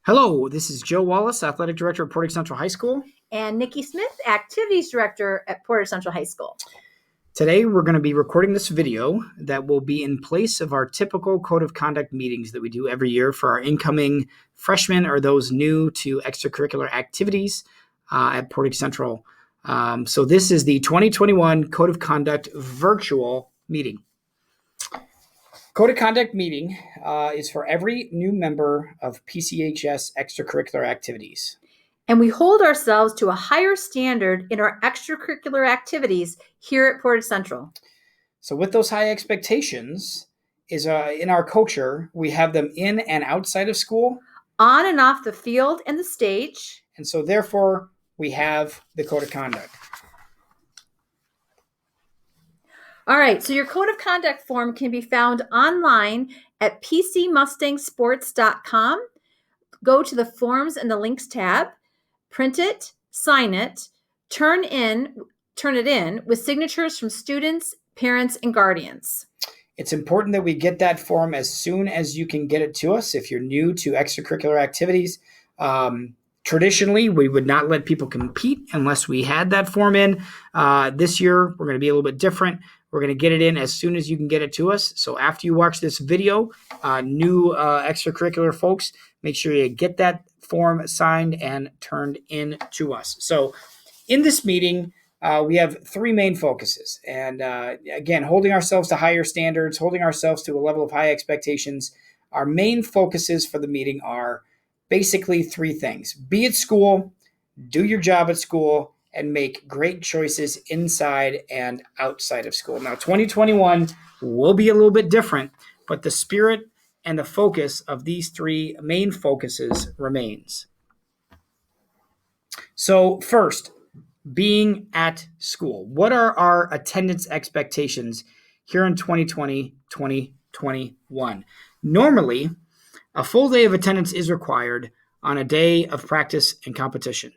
Hello, this is Joe Wallace, Athletic Director at Portage Central High School. And Nikki Smith, Activities Director at Portage Central High School. Today, we're going to be recording this video that will be in place of our typical code of conduct meetings that we do every year for our incoming freshmen or those new to extracurricular activities at Portage Central. So this is the 2021 Code of Conduct virtual meeting. Code of Conduct meeting is for every new member of PCHS extracurricular activities. And we hold ourselves to a higher standard in our extracurricular activities here at Portage Central. So with those high expectations, is in our culture, we have them in and outside of school. On and off the field and the stage. And so therefore, we have the Code of Conduct. All right, so your Code of Conduct form can be found online at pcmustangsports.com. Go to the Forms and the Links tab. Print it, sign it, turn it in with signatures from students, parents, and guardians. It's important that we get that form as soon as you can get it to us if you're new to extracurricular activities. Traditionally, we would not let people compete unless we had that form in. This year, we're going to be a little bit different. We're going to get it in as soon as you can get it to us. So after you watch this video, new extracurricular folks, make sure you get that form signed and turned in to us. So in this meeting, we have three main focuses. And again, holding ourselves to higher standards, holding ourselves to a level of high expectations. Our main focuses for the meeting are basically three things. Be at school, do your job at school, and make great choices inside and outside of school. Now, 2021 will be a little bit different, but the spirit and the focus of these three main focuses remains. So first, being at school. What are our attendance expectations here in 2020, 2021? Normally, a full day of attendance is required on a day of practice and competition.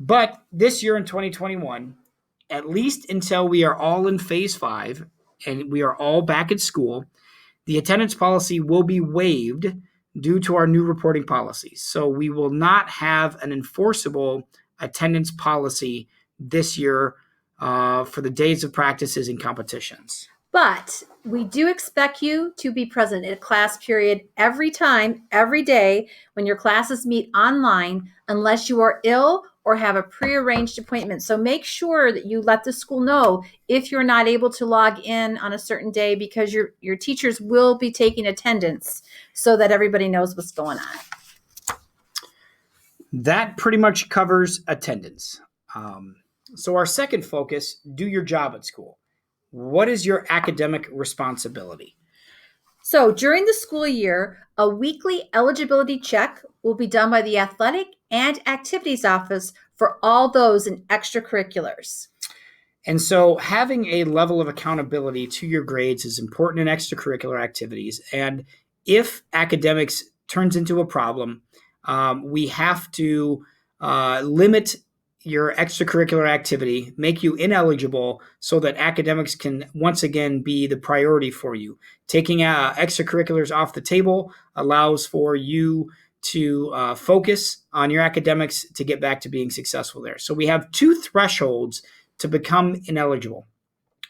But this year in 2021, at least until we are all in phase 5 and we are all back at school, the attendance policy will be waived due to our new reporting policies. So we will not have an enforceable attendance policy this year for the days of practices and competitions. But we do expect you to be present at a class period every time, every day when your classes meet online, unless you are ill or have a prearranged appointment. So make sure that you let the school know if you're not able to log in on a certain day, because your teachers will be taking attendance so that everybody knows what's going on. That pretty much covers attendance. So our second focus, do your job at school. What is your academic responsibility? So during the school year, a weekly eligibility check will be done by the athletic and activities office for all those in extracurriculars. And so having a level of accountability to your grades is important in extracurricular activities. And if academics turns into a problem, we have to limit your extracurricular activity, make you ineligible so that academics can once again be the priority for you. Taking extracurriculars off the table allows for you to focus on your academics to get back to being successful there. So we have two thresholds to become ineligible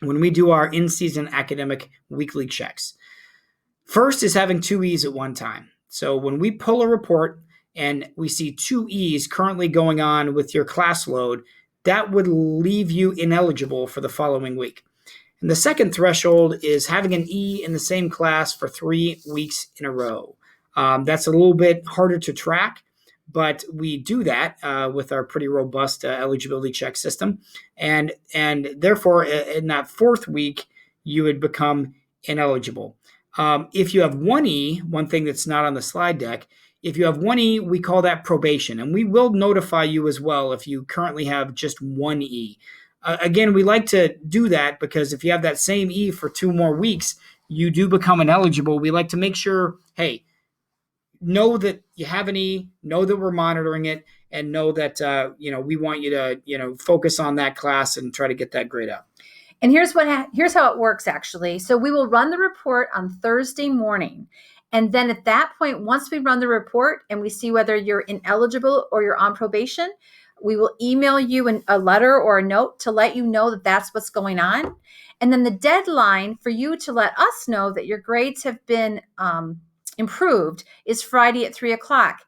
when we do our in-season academic weekly checks. First is having 2 E's at one time. So when we pull a report and we see 2 E's currently going on with your class load, that would leave you ineligible for the following week. And the second threshold is having an E in the same class for 3 weeks in a row. That's a little bit harder to track, but we do that with our pretty robust eligibility check system. And therefore, in that 4th week, you would become ineligible. If you have 1 E, one thing that's not on the slide deck, if you have 1 E, we call that probation, and we will notify you as well if you currently have just 1 E. Again, we like to do that because if you have that same E for 2 more weeks, you do become ineligible. We like to make sure, hey, know that you have an E, know that we're monitoring it, and know that we want you to focus on that class and try to get that grade up. And here's how it works, actually. So we will run the report on Thursday morning. And then at that point, once we run the report and we see whether you're ineligible or you're on probation, we will email you a letter or a note to let you know that that's what's going on. And then the deadline for you to let us know that your grades have been improved is Friday at 3 o'clock.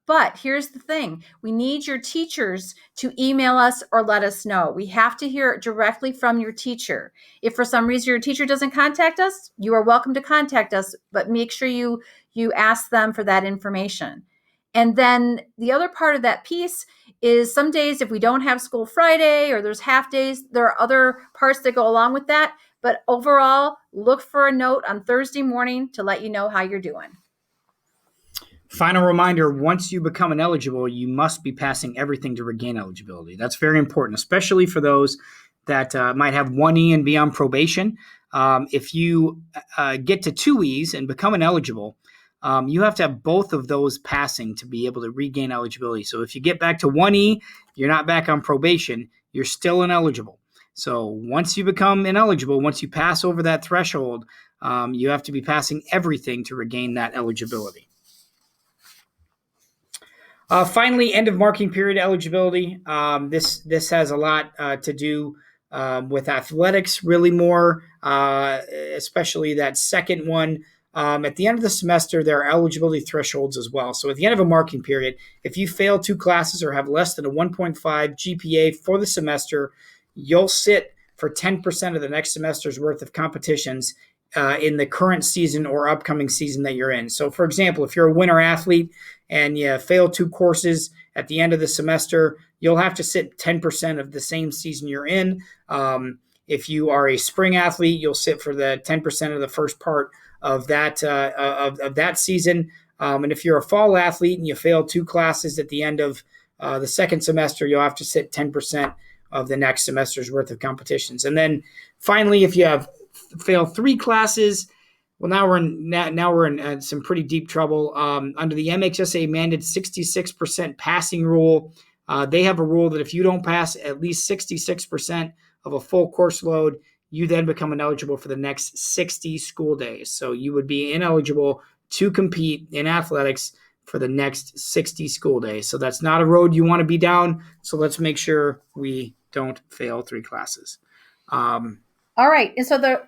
But here's the thing. We need your teachers to email us or let us know. We have to hear it directly from your teacher. If for some reason your teacher doesn't contact us, you are welcome to contact us, but make sure you ask them for that information. And then the other part of that piece is some days if we don't have school Friday or there's half days, there are other parts that go along with that. But overall, look for a note on Thursday morning to let you know how you're doing. Final reminder, once you become ineligible, you must be passing everything to regain eligibility. That's very important, especially for those that might have 1E and be on probation. If you get to 2Es and become ineligible, you have to have both of those passing to be able to regain eligibility. So if you get back to 1E, you're not back on probation, you're still ineligible. So once you become ineligible, once you pass over that threshold, you have to be passing everything to regain that eligibility. Finally, end of marking period eligibility. This has a lot to do with athletics, really more, especially that second one. At the end of the semester, there are eligibility thresholds as well. So at the end of a marking period, if you fail 2 classes or have less than a 1.5 GPA for the semester, you'll sit for 10% of the next semester's worth of competitions in the current season or upcoming season that you're in. So for example, if you're a winter athlete and you fail 2 courses at the end of the semester, you'll have to sit 10% of the same season you're in. If you are a spring athlete, you'll sit for the 10% of the first part of that of that season. And if you're a fall athlete and you fail 2 classes at the end of the second semester, you'll have to sit 10% of the next semester's worth of competitions. And then finally, if you have failed 3 classes, well, now we're in some pretty deep trouble. Under the MHSA mandated 66% passing rule, they have a rule that if you don't pass at least 66% of a full course load, you then become ineligible for the next 60 school days. So you would be ineligible to compete in athletics for the next 60 school days. So that's not a road you want to be down. So let's make sure we don't fail 3 classes. All right. And so the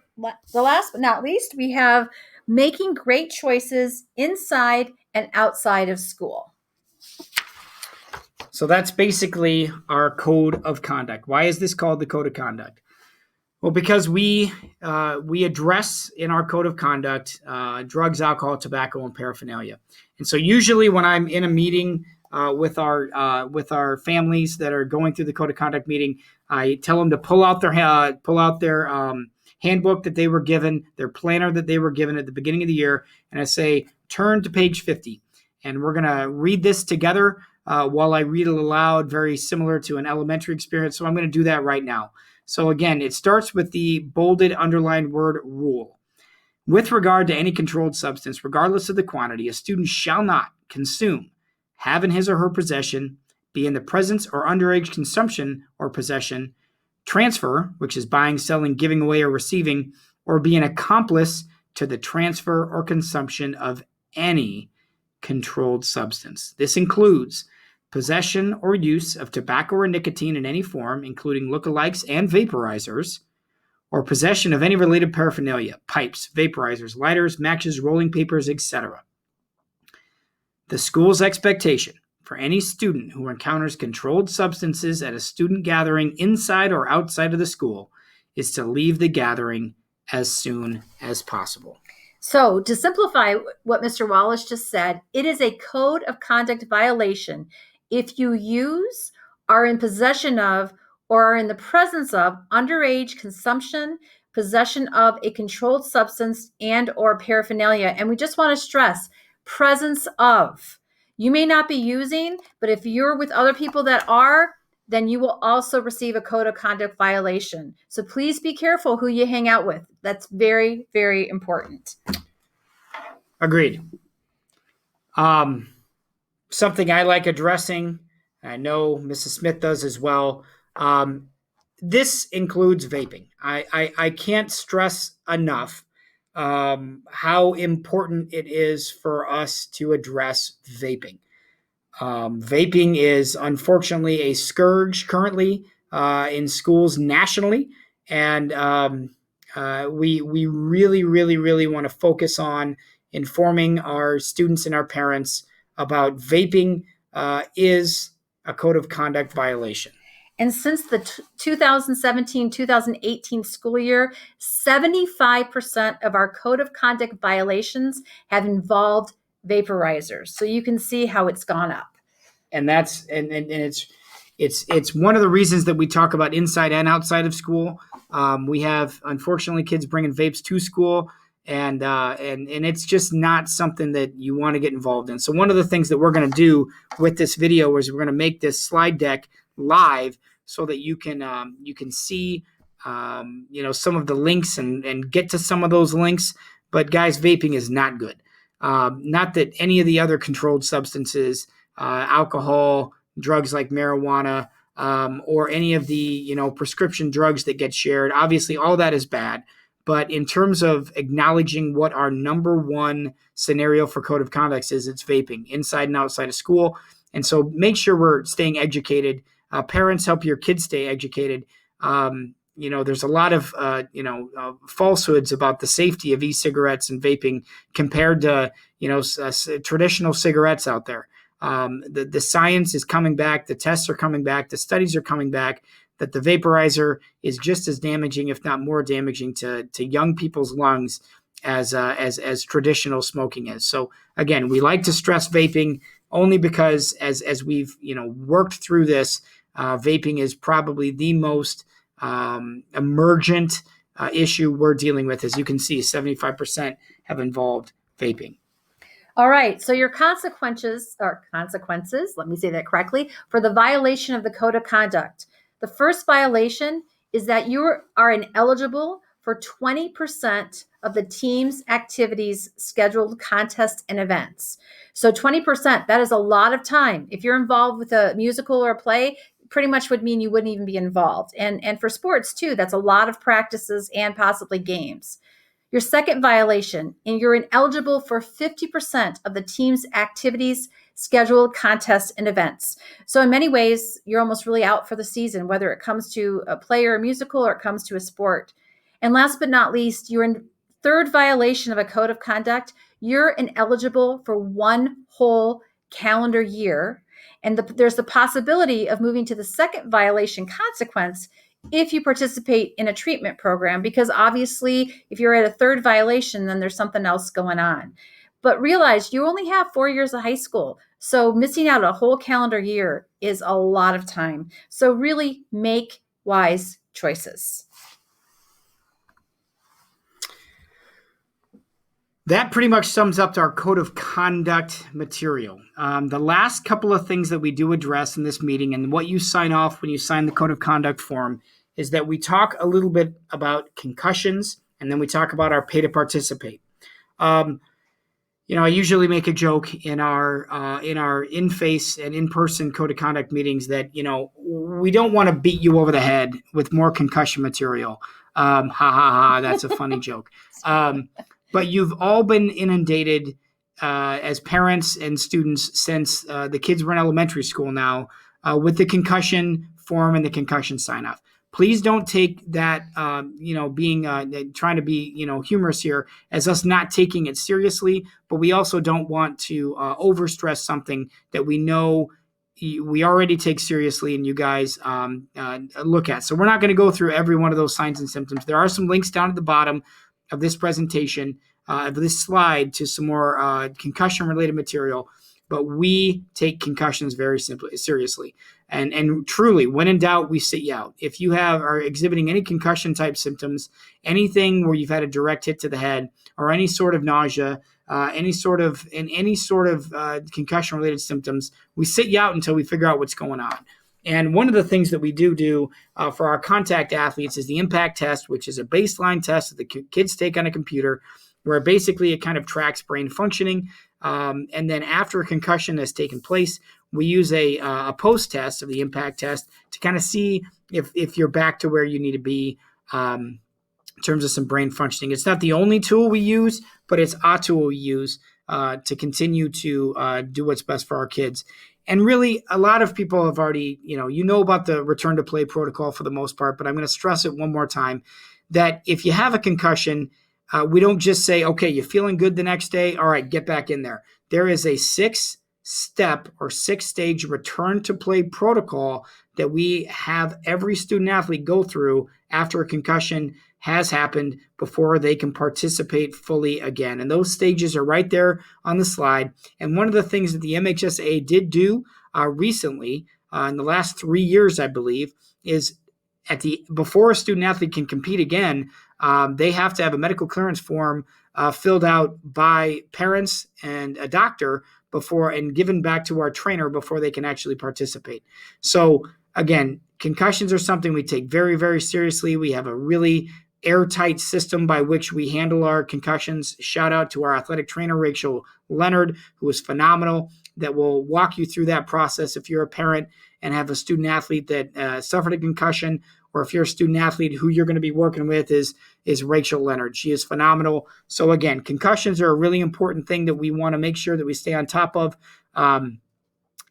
last but not least, we have making great choices inside and outside of school. So that's basically our code of conduct. Why is this called the code of conduct? Well, because we address in our code of conduct drugs, alcohol, tobacco, and paraphernalia. And so usually when I'm in a meeting with our families that are going through the code of conduct meeting, I tell them to pull out their handbook that they were given, their planner that they were given at the beginning of the year, and I say, turn to page 50. And we're going to read this together while I read it aloud, very similar to an elementary experience. So I'm going to do that right now. So again, it starts with the bolded underlined word rule. With regard to any controlled substance, regardless of the quantity, a student shall not consume, have in his or her possession, be in the presence or underage consumption or possession, transfer, which is buying, selling, giving away, or receiving, or be an accomplice to the transfer or consumption of any controlled substance. This includes possession or use of tobacco or nicotine in any form, including lookalikes and vaporizers, or possession of any related paraphernalia, pipes, vaporizers, lighters, matches, rolling papers, etc. The school's expectation for any student who encounters controlled substances at a student gathering inside or outside of the school is to leave the gathering as soon as possible. So to simplify what Mr. Wallace just said, it is a code of conduct violation if you use, are in possession of, or are in the presence of underage consumption, possession of a controlled substance and or paraphernalia. And we just want to stress presence of. You may not be using, but if you're with other people that are, then you will also receive a code of conduct violation. So please be careful who you hang out with. That's very, very important. Agreed. Something I like addressing, I know Mrs. Smith does as well. This includes vaping. I can't stress enough how important it is for us to address vaping. Vaping is unfortunately a scourge currently in schools nationally, and we really, really, really want to focus on informing our students and our parents about vaping is a code of conduct violation. And since the 2017-2018 school year, 75% of our code of conduct violations have involved vaporizers. So you can see how it's gone up. And that's and it's one of the reasons that we talk about inside and outside of school. We have, unfortunately, kids bringing vapes to school, and it's just not something that you want to get involved in. So one of the things that we're going to do with this video is we're going to make this slide deck live so that you can see some of the links and get to some of those links. But guys, vaping is not good. Not that any of the other controlled substances, alcohol, drugs like marijuana, or any of the prescription drugs that get shared. Obviously, all that is bad. But in terms of acknowledging what our number one scenario for code of conduct is, it's vaping inside and outside of school. And so make sure we're staying educated. Parents, help your kids stay educated. There's a lot of falsehoods about the safety of e-cigarettes and vaping compared to traditional cigarettes out there. The science is coming back, the tests are coming back, the studies are coming back that the vaporizer is just as damaging, if not more damaging, to young people's lungs as traditional smoking is. So again, we like to stress vaping only because as we've worked through this, vaping is probably the most emergent issue we're dealing with. As you can see, 75% have involved vaping. All right, so your consequences, let me say that correctly, for the violation of the code of conduct. The first violation is that you are ineligible for 20% of the team's activities, scheduled contests, and events. So 20%, that is a lot of time. If you're involved with a musical or a play, pretty much would mean you wouldn't even be involved. And for sports too, that's a lot of practices and possibly games. Your second violation, and you're ineligible for 50% of the team's activities, scheduled contests, and events. So in many ways, you're almost really out for the season, whether it comes to a play or a musical or it comes to a sport. And last but not least, you're in third violation of a code of conduct. You're ineligible for one whole calendar year. And there's the possibility of moving to the second violation consequence if you participate in a treatment program, because obviously if you're at a third violation, then there's something else going on. But realize you only have 4 years of high school. So missing out a whole calendar year is a lot of time. So really make wise choices. That pretty much sums up our code of conduct material. The last couple of things that we do address in this meeting and what you sign off when you sign the code of conduct form is that we talk a little bit about concussions, and then we talk about our pay to participate. I usually make a joke in our in-face and in-person code of conduct meetings that, we don't want to beat you over the head with more concussion material. Ha ha ha, that's a funny joke. But you've all been inundated as parents and students since the kids were in elementary school now with the concussion form and the concussion sign-off. Please don't take that, being trying to be, humorous here as us not taking it seriously. But we also don't want to overstress something that we know we already take seriously and you guys look at. So we're not going to go through every one of those signs and symptoms. There are some links down at the bottom of this presentation, of this slide, to some more concussion-related material. But we take concussions very seriously. And truly, when in doubt, we sit you out. If you are exhibiting any concussion-type symptoms, anything where you've had a direct hit to the head, or any sort of nausea, any sort of concussion-related symptoms, we sit you out until we figure out what's going on. And one of the things that we do for our contact athletes is the impact test, which is a baseline test that the kids take on a computer, where basically it kind of tracks brain functioning. And then after a concussion has taken place, we use a post-test of the impact test to kind of see if you're back to where you need to be in terms of some brain functioning. It's not the only tool we use, but it's a tool we use to continue to do what's best for our kids. And really, a lot of people have already, you know about the return to play protocol for the most part, but I'm going to stress it one more time that if you have a concussion, we don't just say, okay, you're feeling good the next day. All right, get back in there. There is a 6-step or 6-stage return to play protocol that we have every student athlete go through after a concussion has happened before they can participate fully again. And those stages are right there on the slide. And one of the things that the MHSA did do recently, in the last 3 years, I believe, is before a student athlete can compete again, they have to have a medical clearance form filled out by parents and a doctor before and given back to our trainer before they can actually participate. So again, concussions are something we take very, very seriously. We have a really airtight system by which we handle our concussions. Shout out to our athletic trainer, Rachel Leonard, who is phenomenal, that will walk you through that process if you're a parent and have a student athlete that suffered a concussion, or if you're a student athlete, who you're going to be working with is Rachel Leonard. She is phenomenal. So again, concussions are a really important thing that we want to make sure that we stay on top of. And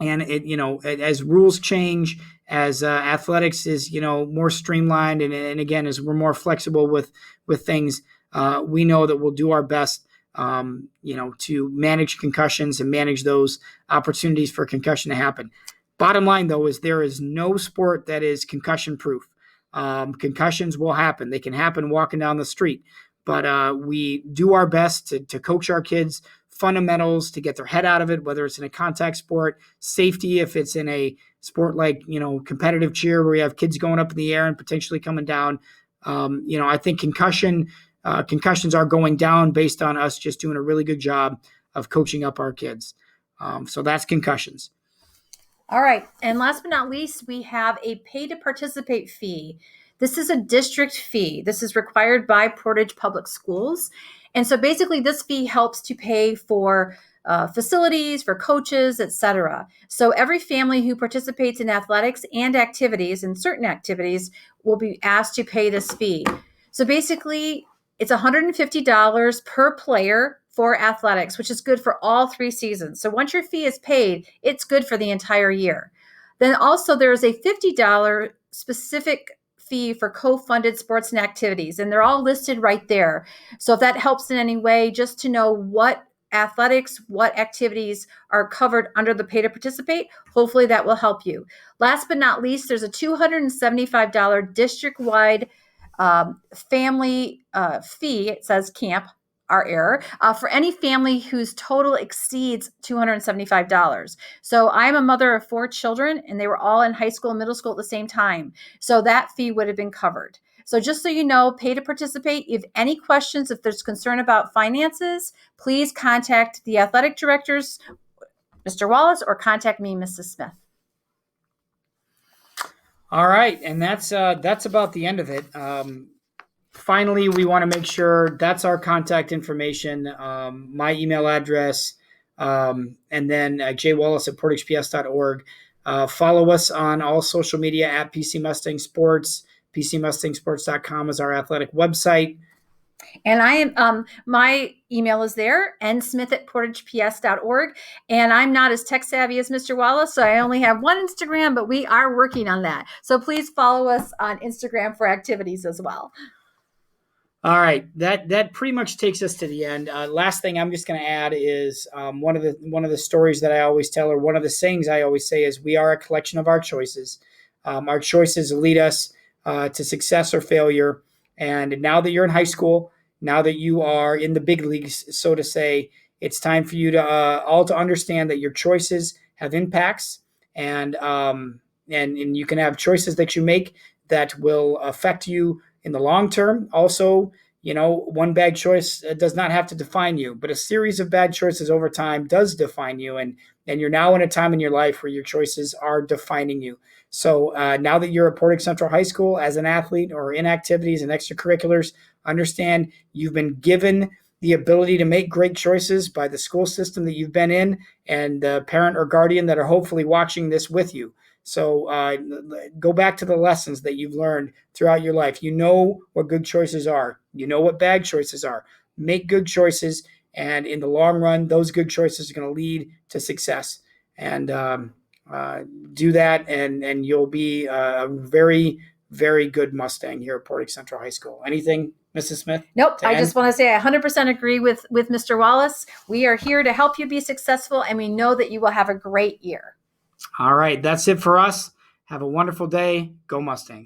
as rules change, as athletics is more streamlined, and again, as we're more flexible with things, we know that we'll do our best to manage concussions and manage those opportunities for concussion to happen. Bottom line, though, is there is no sport that is concussion proof. Concussions will happen. They can happen walking down the street, but we do our best to coach our kids fundamentals to get their head out of it, whether it's in a contact sport, safety if it's in a sport like competitive cheer where we have kids going up in the air and potentially coming down. I think concussions are going down based on us just doing a really good job of coaching up our kids. So that's concussions. All right. And last but not least, we have a pay to participate fee. This is a district fee. This is required by Portage Public Schools. And so basically this fee helps to pay for facilities, for coaches, etc. So every family who participates in athletics and activities, and certain activities, will be asked to pay this fee. So basically it's $150 per player for athletics, which is good for all 3 seasons. So once your fee is paid, it's good for the entire year. Then also there is a $50 specific fee for co-funded sports and activities, and they're all listed right there. So if that helps in any way, just to know what athletics, what activities are covered under the pay to participate, hopefully that will help you. Last but not least, there's a $275 district-wide family fee. It says camp, our error, for any family whose total exceeds $275. So I'm a mother of 4 children, and they were all in high school and middle school at the same time. So that fee would have been covered. So just so you know, pay to participate. If any questions, if there's concern about finances, please contact the athletic directors, Mr. Wallace, or contact me, Mrs. Smith. All right, and that's about the end of it. Finally, we want to make sure that's our contact information, my email address, and then jwallace@portageps.org. Follow us on all social media at PC Mustang Sports. PCMustangSports.com is our athletic website. And I am, my email is there, nsmith@portageps.org. And I'm not as tech savvy as Mr. Wallace, so I only have one Instagram, but we are working on that. So please follow us on Instagram for activities as well. All right, that pretty much takes us to the end. Last thing I'm just going to add is one of the stories that I always tell, or one of the sayings I always say, is we are a collection of our choices. Our choices lead us to success or failure. And now that you're in high school, now that you are in the big leagues, so to say, it's time for you to all to understand that your choices have impacts, and you can have choices that you make that will affect you in the long term. Also, one bad choice does not have to define you, but a series of bad choices over time does define you. And you're now in a time in your life where your choices are defining you. So now that you're at Portage Central High School as an athlete or in activities and extracurriculars, understand you've been given the ability to make great choices by the school system that you've been in and the parent or guardian that are hopefully watching this with you. So go back to the lessons that you've learned throughout your life. You know what good choices are. You know what bad choices are. Make good choices, and in the long run, those good choices are going to lead to success. And do that, and you'll be a very, very good Mustang here at Portage Central High School. Anything, Mrs. Smith? Nope. I end? just want to say I 100% agree with Mr. Wallace. We are here to help you be successful, and we know that you will have a great year. All right. That's it for us. Have a wonderful day. Go Mustangs.